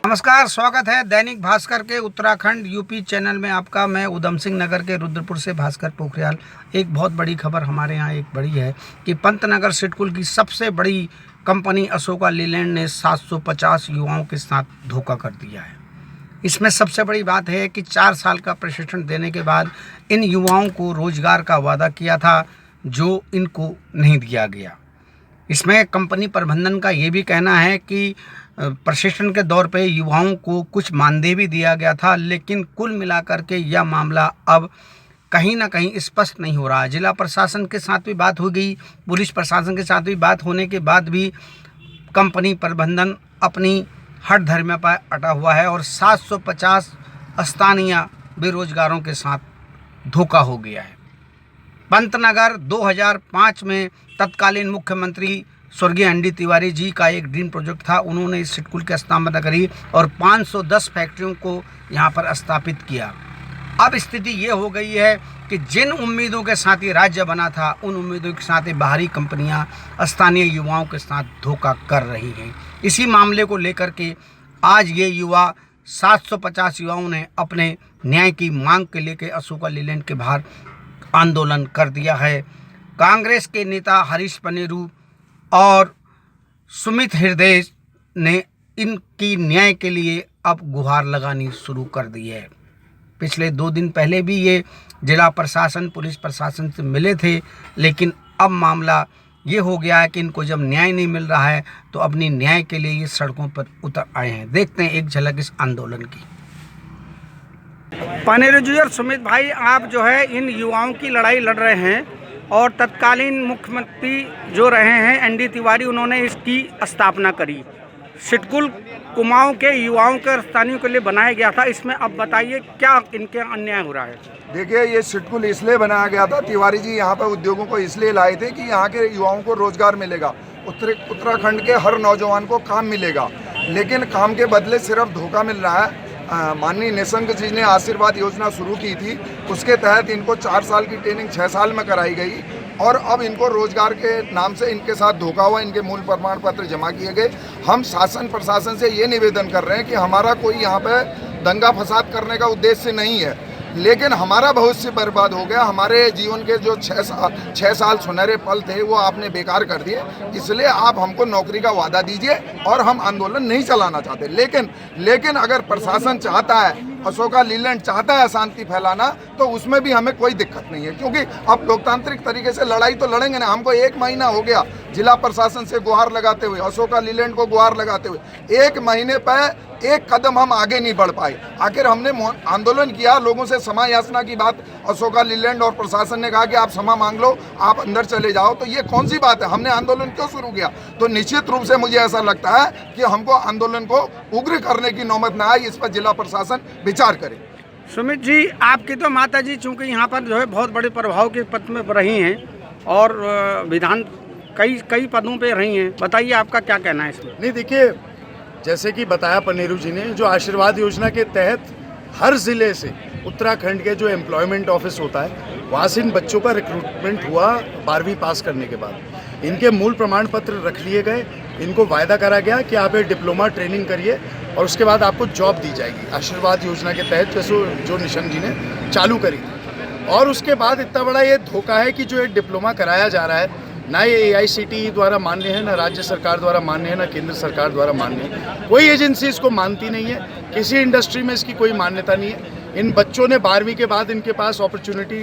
नमस्कार, स्वागत है दैनिक भास्कर के उत्तराखंड यूपी चैनल में आपका। मैं उधम सिंह नगर के रुद्रपुर से भास्कर पोखरियाल। एक बहुत बड़ी खबर हमारे यहाँ एक बड़ी है कि पंतनगर सिडकुल की सबसे बड़ी कंपनी अशोका लीलैंड ने 750 युवाओं के साथ धोखा कर दिया है। इसमें सबसे बड़ी बात है कि 4 साल का प्रशिक्षण देने के बाद इन युवाओं को रोजगार का वादा किया था, जो इनको नहीं दिया गया। इसमें कंपनी प्रबंधन का ये भी कहना है कि प्रशिक्षण के दौर पे युवाओं को कुछ मानदेय भी दिया गया था, लेकिन कुल मिलाकर के यह मामला अब कहीं ना कहीं स्पष्ट नहीं हो रहा है। जिला प्रशासन के साथ भी बात हो गई, पुलिस प्रशासन के साथ भी बात होने के बाद भी कंपनी प्रबंधन अपनी हठ धर्म पर अटा हुआ है और 750 स्थानीय बेरोजगारों के साथ धोखा हो गया है। पंतनगर 2005 में तत्कालीन मुख्यमंत्री स्वर्गीय एनडी तिवारी जी का एक ड्रीम प्रोजेक्ट था। उन्होंने इस सिडकुल की स्थापना करी और 510 फैक्ट्रियों को यहाँ पर स्थापित किया। अब स्थिति ये हो गई है कि जिन उम्मीदों के साथ ये राज्य बना था, उन उम्मीदों के साथ बाहरी कंपनियाँ स्थानीय युवाओं के साथ धोखा कर रही हैं। इसी मामले को लेकर के आज ये युवा 750 युवाओं ने अपने न्याय की मांग के लेकर अशोका लीलैंड के बाहर आंदोलन कर दिया है। कांग्रेस के नेता हरीश पनेरू और सुमित हृदय ने इनकी न्याय के लिए अब गुहार लगानी शुरू कर दी है। पिछले 2 दिन पहले भी ये जिला प्रशासन, पुलिस प्रशासन से मिले थे, लेकिन अब मामला ये हो गया है कि इनको जब न्याय नहीं मिल रहा है तो अपनी न्याय के लिए ये सड़कों पर उतर आए हैं। देखते हैं एक झलक इस आंदोलन की। पनेरू जी और सुमित भाई, आप जो है इन युवाओं की लड़ाई लड़ रहे हैं और तत्कालीन मुख्यमंत्री जो रहे हैं एनडी तिवारी, उन्होंने इसकी स्थापना करी। सिडकुल कुमाऊं के युवाओं के स्थानियों के लिए बनाया गया था। इसमें अब बताइए क्या इनके अन्याय हो रहा है? देखिए, ये सिडकुल इसलिए बनाया गया था, तिवारी जी यहाँ पर उद्योगों को इसलिए लाए थे कि यहाँ के युवाओं को रोजगार मिलेगा, उत्तराखंड के हर नौजवान को काम मिलेगा, लेकिन काम के बदले सिर्फ धोखा मिल रहा है। माननीय निशंक जी ने आशीर्वाद योजना शुरू की थी, उसके तहत इनको 4 साल की ट्रेनिंग 6 साल में कराई गई और अब इनको रोजगार के नाम से इनके साथ धोखा हुआ। इनके मूल प्रमाण पत्र जमा किए गए। हम शासन प्रशासन से ये निवेदन कर रहे हैं कि हमारा कोई यहाँ पे दंगा फसाद करने का उद्देश्य नहीं है, लेकिन हमारा भविष्य बर्बाद हो गया। हमारे जीवन के जो 6 साल सुनहरे पल थे वो आपने बेकार कर दिए, इसलिए आप हमको नौकरी का वादा दीजिए और हम आंदोलन नहीं चलाना चाहते। लेकिन अगर प्रशासन चाहता है, अशोका लीलैंड चाहता है शांति फैलाना, तो उसमें भी हमें कोई दिक्कत नहीं है, क्योंकि अब लोकतांत्रिक तरीके से लड़ाई तो लड़ेंगे ना। हमको 1 महीना हो गया जिला प्रशासन से गुहार लगाते हुए, अशोका लीलैंड को गुहार लगाते हुए। 1 महीने पर एक कदम हम आगे नहीं बढ़ पाए। आखिर हमने आंदोलन किया, लोगों से क्षमा याचना की बात अशोका लीलैंड और प्रशासन ने कहा कि आप क्षमा मांग लो, आप अंदर चले जाओ, तो ये कौन सी बात है? हमने आंदोलन क्यों शुरू किया? तो निश्चित रूप से मुझे ऐसा लगता है कि हमको आंदोलन को उग्र करने की नौबत न आए, इस पर जिला प्रशासन विचार करे। सुमित जी, आपकी तो माता जी चूँकि यहाँ पर जो है बहुत बड़े प्रभाव के पद में रही हैं और विधान कई पदों पे रही हैं, बताइए आपका क्या कहना है इसमें? नहीं, देखिए, जैसे कि बताया पनेरू जी ने, जो आशीर्वाद योजना के तहत हर ज़िले से उत्तराखंड के जो एम्प्लॉयमेंट ऑफिस होता है, वहाँ से इन बच्चों का रिक्रूटमेंट हुआ 12वीं पास करने के बाद। इनके मूल प्रमाण पत्र रख लिए गए, इनको वायदा करा गया कि आप एक डिप्लोमा ट्रेनिंग करिए और उसके बाद आपको जॉब दी जाएगी आशीर्वाद योजना के तहत, जैसे जो निशंक जी ने चालू करी थी। और उसके बाद इतना बड़ा ये धोखा है कि जो एक डिप्लोमा कराया जा रहा है, ना ये AICTE द्वारा मान्य है, ना राज्य सरकार द्वारा मान्य है, ना केंद्र सरकार द्वारा मान्य है। कोई एजेंसी इसको मानती नहीं है, किसी इंडस्ट्री में इसकी कोई मान्यता नहीं है। इन बच्चों ने 12वीं के बाद इनके पास अपॉर्चुनिटी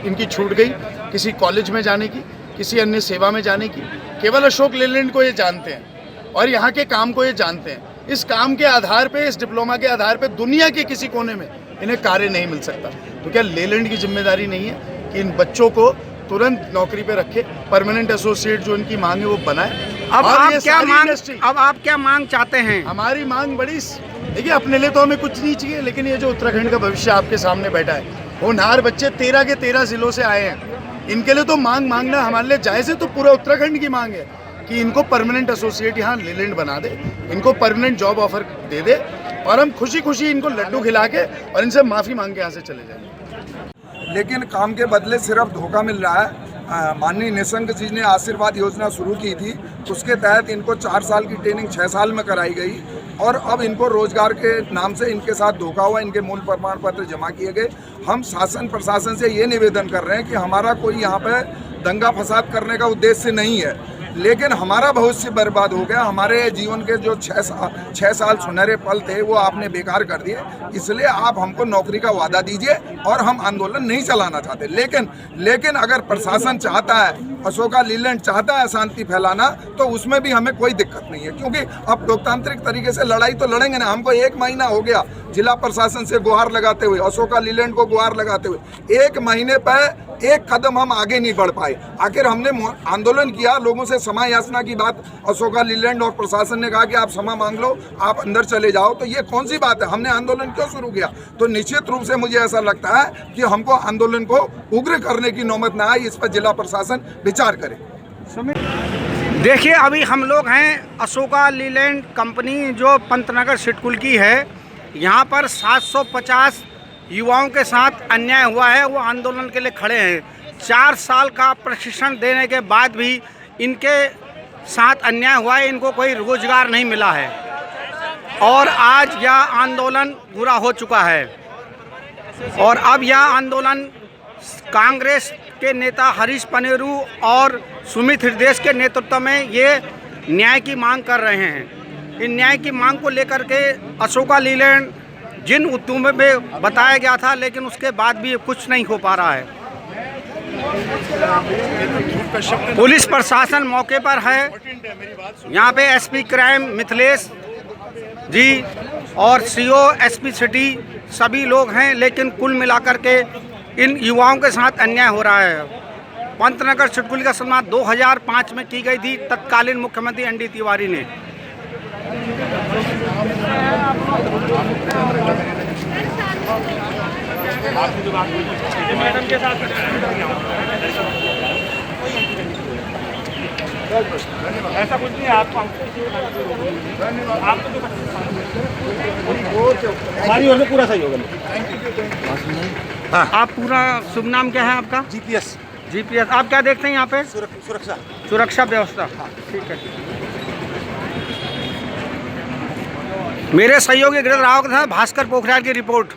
इनकी छूट गई किसी कॉलेज में जाने की, किसी अन्य सेवा में जाने की। केवल अशोक लीलैंड को ये जानते हैं और यहाँ के काम को ये जानते हैं। इस काम के आधार पे, इस डिप्लोमा के आधार पे दुनिया के किसी कोने में इन्हें कार्य नहीं मिल सकता। तो क्या लीलैंड की जिम्मेदारी नहीं है कि इन बच्चों को तुरंत नौकरी पे रखे, परमानेंट एसोसिएट जो इनकी मांग है वो बनाए? अब आप क्या मांग चाहते हैं? हमारी मांग बड़ी, देखिए, अपने लिए तो हमें कुछ नहीं चाहिए, लेकिन ये जो उत्तराखंड का भविष्य आपके सामने बैठा है, होनहार बच्चे 13 के 13 जिलों से आए हैं, इनके लिए तो मांगना हमारे लिए जायज़ है। तो पूरा उत्तराखंड की मांग है कि इनको परमानेंट एसोसिएट यहाँ लीलैंड बना दे, इनको परमानेंट जॉब ऑफर दे दे और हम खुशी खुशी इनको लड्डू खिला के और इनसे माफ़ी मांग के यहाँ से चले जाएंगे। लेकिन काम के बदले सिर्फ धोखा मिल रहा है। माननीय निशंक जी ने आशीर्वाद योजना शुरू की थी, उसके तहत इनको 4 साल की ट्रेनिंग 6 साल में कराई गई। और अब इनको रोजगार के नाम से इनके साथ धोखा हुआ, इनके मूल प्रमाण पत्र जमा किए गए। हम शासन प्रशासन से ये निवेदन कर रहे हैं कि हमारा कोई यहाँ पे दंगा फसाद करने का उद्देश्य नहीं है, लेकिन हमारा भविष्य बर्बाद हो गया। हमारे जीवन के जो 6 साल सुनहरे पल थे वो आपने बेकार कर दिए, इसलिए आप हमको नौकरी का वादा दीजिए और हम आंदोलन नहीं चलाना चाहते। लेकिन अगर प्रशासन चाहता है, अशोका लीलैंड चाहता है शांति फैलाना, तो उसमें भी हमें कोई दिक्कत नहीं है, क्योंकि अब लोकतांत्रिक तरीके से लड़ाई तो लड़ेंगे ना। हमको 1 महीना हो गया जिला प्रशासन से गुहार लगाते हुए, अशोका लीलैंड को गुहार लगाते हुए 1 महीने पर एक कदम हम आगे नहीं बढ़ पाए। आखिर हमने आंदोलन किया, लोगों से समय याचना की बात अशोका लीलैंड और प्रशासन ने कहा कि आप क्षमा मांग लो, आप अंदर चले जाओ, तो ये कौन सी बात है? हमने आंदोलन क्यों शुरू किया? तो निश्चित रूप से मुझे ऐसा लगता है कि हमको आंदोलन को उग्र करने की नौबत ना आए, इस पर जिला प्रशासन विचार करे। देखिए, अभी हम लोग हैं अशोका लीलैंड कंपनी जो पंतनगर सिडकुल की है, यहाँ पर 750 युवाओं के साथ अन्याय हुआ है। वो आंदोलन के लिए खड़े हैं। 4 साल का प्रशिक्षण देने के बाद भी इनके साथ अन्याय हुआ है, इनको कोई रोजगार नहीं मिला है और आज यह आंदोलन पूरा हो चुका है। और अब यह आंदोलन कांग्रेस के नेता हरीश पनेरू और सुमित हृदय के नेतृत्व में ये न्याय की मांग कर रहे हैं। इन न्याय की मांग को लेकर के अशोका लीलैंड जिन उद्यमों में बताया गया था, लेकिन उसके बाद भी कुछ नहीं हो पा रहा है। पुलिस प्रशासन मौके पर है, यहाँ पे एसपी क्राइम मिथिलेश जी और सीओ एसपी सिटी सभी लोग हैं, लेकिन कुल मिलाकर के इन युवाओं के साथ अन्याय हो रहा है। पंतनगर सिडकुल की शुरुआत 2005 में की गई थी तत्कालीन मुख्यमंत्री एनडी तिवारी ने। मैडम के साथ ऐसा कुछ नहीं है। आपको हमारी ओर से पूरा सही होगा। आप पूरा शुभ नाम क्या है आपका? जीपीएस। आप क्या देखते हैं यहाँ पे? सुरक्षा व्यवस्था। ठीक है। मेरे सहयोगी गृह राव के साथ भास्कर पोखरियाल की रिपोर्ट।